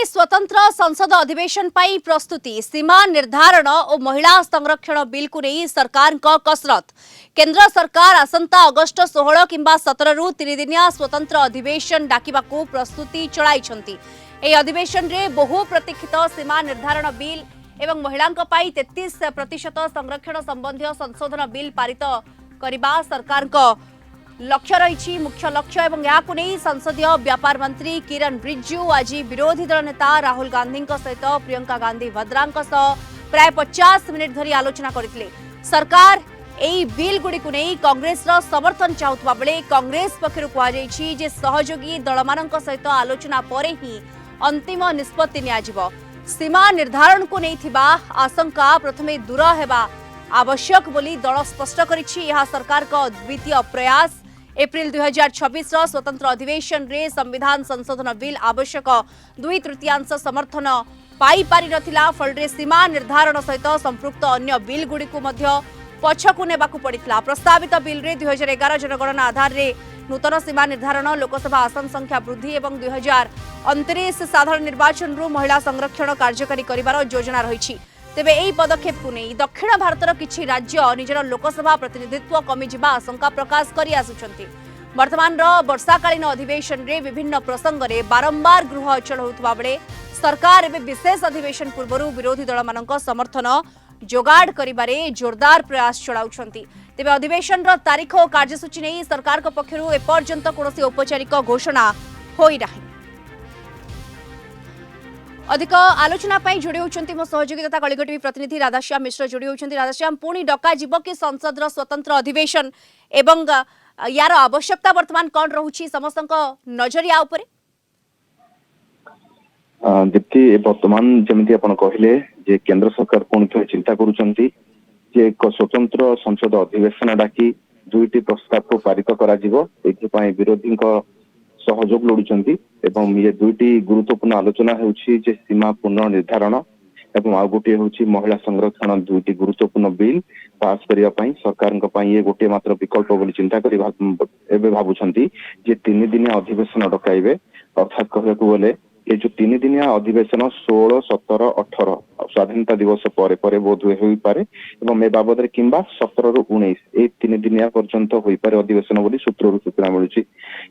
स्वतंत्र संसद अधिवेशन पाई प्रस्तुति सीमा निर्धारण और महिला संरक्षण बिल को नहीं सरकार का कसरत। केंद्र सरकार आसंता अगस्ट 16 किंबा 17 रु 3 दिनिया स्वतंत्र अधिवेशन डाकिबा को प्रस्तुति चलाइछंती। एही अधिवेशन रे बहु प्रतीक्षित सीमा निर्धारण बिल एवं महिलांक पाई 33% संरक्षण संबंधी संशोधन बिल पारित करिबा सरकार का लक्ष्य रही। मुख्य लक्ष्य एवं यहाँ नहीं संसदीय व्यापार मंत्री किरण रिजिजू आज विरोधी दल नेता राहुल गांधी सहित प्रियंका गांधी वद्रा प्राय 50 मिनिट धरी आलोचना करते। सरकार एई बिल गुडी को नहीं कांग्रेस रो समर्थन चाहुतबा बेले कांग्रेस पक्षरु कहुଯାଇଛି जे सहयोगी दलमानक सहित आलोचना परे ही अंतिम निष्पत्ति नियाजिबो। सीमा निर्धारण को नहीं थिबा आशंका प्रथमे दूर हेबा आवश्यक बोली दल स्पष्ट करिछि। यह सरकार का द्वितीय प्रयास। एप्रिल 2026 स्वतंत्र अधिवेशन रे संविधान संशोधन बिल आवश्यक 2/3 समर्थन पाई पारि नथिला। फलरे सीमा निर्धारण सहित संपृक्त अन्य बिल गुडी को मध्य पछकु नेबाकु पड़ितला। प्रस्तावित बिल रे 2011 जनगणना आधार रे नूतन सीमा निर्धारण, लोकसभा आसन संख्या वृद्धि एवं 2029 साधारण निर्वाचन रु महिला संरक्षण कार्यकारी करिवार योजना रही। तेबे एही पदक्षेप को नहीं दक्षिण भारतर किछि राज्य निजर लोकसभा प्रतिनिधित्व कमिजिबा आशंका प्रकाश करि आसुछंती। वर्तमान वर्षाकालीन अधिवेशन रे विभिन्न प्रसंग रे बारंबार गृह अचल होतबा बेले सरकार एबे विशेष अधिवेशन पूर्व विरोधी दल मानक समर्थन जोगाड़ करिबारे जोरदार प्रयास चलाउछंती। तेबे अधिवेशन तारीख और कार्यसूची नहीं सरकार को पक्षरु एपर्यंत कोनोसी औपचारिक घोषणा होई नाही। अधिक आलोचना जोड़ी होती मो सहयोगी तथा कलिंग टीवी प्रतिनिधि राधाश्याम मिश्र जोड़ी होती। राधाश्याम पुणी डका जीव कि संसद स्वतंत्र अधिवेशन एवं यार आवश्यकता वर्तमान कौन रहुछि समस्त नजरिया उपरे? दीप्ति वर्तमान जमीती आपण कहले जे केंद्र सरकार पुणी थे चिंता करुछंती जे एक स्वतंत्र संसद अधिवेशन डाकी दुईटी प्रस्ताव को पारित करा जिवो। एथि विरोधी सहयोग लोड़ुचंती एवं ये दुईटी गुरुत्वपूर्ण आलोचना होउछि जे सीमा पुनर्निर्धारण एवं आ गोटे होउछि महिला संरक्षण। दुईटी गुरुत्वपूर्ण बिल पास करिया पई सरकारक पई ये गोटे मात्र विकल्प बोली चिंता करि एबे भाबुछंती जे 3 दिनिया अधिवेशन डकाइबे। अर्थात कहବାକୁ गले ये जो 3 दिनिया अधिवेशन 16, 17, 18 स्वाधीनता दिवस परे परे बोध हुई पारे एवं ए बाबद किंबा 17 रु 19 ए 3 दिनिया पर्यंत होई पारे अधिवेशन बोली सूत्ररु सूचना मिलुछि।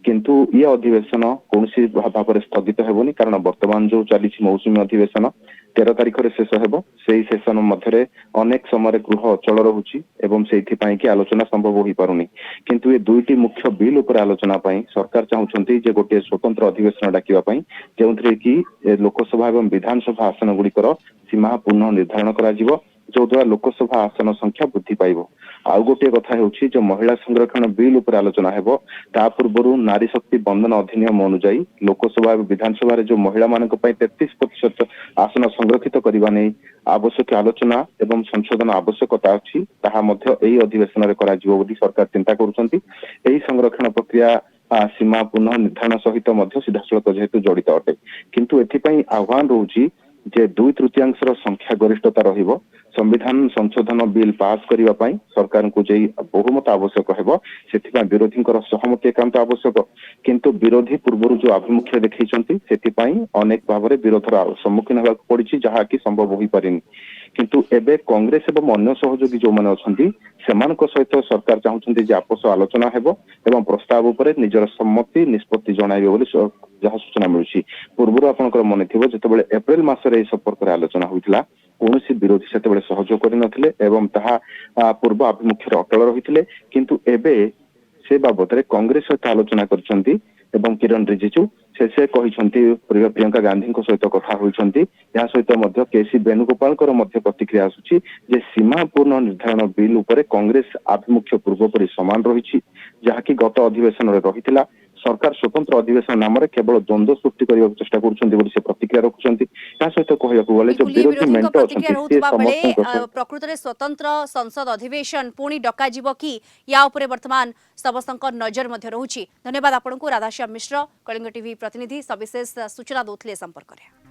किंतु ये अधिवेशन कोनसी भाव में स्थगित हेबोनी कारण वर्तमान जो चली मौसुमी अधिवेशन 13 तारिख रे शेष हेबो। सेही सेशन मध्यरे अनेक समय गृह अचल रहुछि एवं सेथि पई कि आलोचना संभव होई पारुनी। किंतु ये दुईटी मुख्य बिल उपर आलोचना पई सरकार चाहुछंती जे गोटे स्वतंत्र अधिवेशन डाकिबा पई जेउथरे कि लोकसभा एवं विधानसभा आसन गुड़िकर सीमा पुनः निर्धारण करा जिवो जो द्वारा लोकसभा आसन संख्या वृद्धि पाइबो। आउ गोटे कथा होउछि जो महिला संरक्षण बिल उपर आलोचना हेबो ता पूर्वरु नारी शक्ति बंधन अधिनियम अनुसार लोकसभा एवं विधानसभा रे जो महिला मानक पई 33% आसन संरक्षित करबा नै आवश्यक आलोचना एवं संशोधन आवश्यकता अछि ताहा मध्य एही अधिवेशन रे करा जिवो बोली सरकार चिंता करूछंती। एही संरक्षण प्रक्रिया सीमा पुनः निर्धारण सहित मध्य सीधासलख जेहेतु जड़ित अटे किंतु एथिपई आह्वान रहउछि जे 2/3 संख्या गरिष्ठता रहिबो। संविधान संशोधन बिल पास करिवा पई सरकार को जे बहुमत आवश्यक हेबो सेथिपई विरोधी सहमति एकांत आवश्यक किंतु विरोधी पूर्वरु जो आभिमुख्य देखैछंती सेथिपई अनेक भावरे विरोधर सम्मुखीन होगा पड़िछि जहा कि संभव होई पारिनी। किंतु एबे कांग्रेस एवं अन्य सहयोगी जो माने अछंती सेमानक सहित सरकार चाहुछंती जे आपस आलोचना हेबो एवं प्रस्ताव उपरे निजर सम्मति निष्पत्ति जणाइबे बोली जहा सूचना मिलुछि। पूर्वरु आपनकर मने थिबो जेतेबेले एप्रिल मासरे ए संपर्क रे आलोचना होइतिला कोनोसी विरोधी सेतेबेले सहयोग करि नथिले एवं ताहा पूर्व आभिमुख्य अटल रहिथिले किंतु एबे से बाबद रे कांग्रेस सहित आलोचना करछंती एवं किरण रिजिजू से कहिसंती प्रियंका गांधी सहित कथा होइसंती। या सहित मध्य केसी वेणुगोपाल मध्य प्रतिक्रिया आसुछि जे सीमा पूर्ण निर्धारण बिल उपरे कांग्रेस आभिमुख्य पूर्व परि समान रहिछि जहा कि गत अधिवेशन रे रहितिला। सरकार स्वतंत्र अधिवेशन नाम रे केवल द्वंद्व सृष्टि करबा चेष्टा करूछंती बोली से प्रतिक्रिया रखुछंती। या सहित कहयाकु गले जो विरोधी मेंट अछंती प्रकृत रे स्वतंत्र संसद अधिवेशन पुणी डका जीव कि या उपरे वर्तमान समस्त नजर मध्य रहुछि। धन्यवाद आपनकु राधाश्याम मिश्र कलिंग टीवी प्रतिनिधि सविशेष सूचना दोथले संपर्क रे।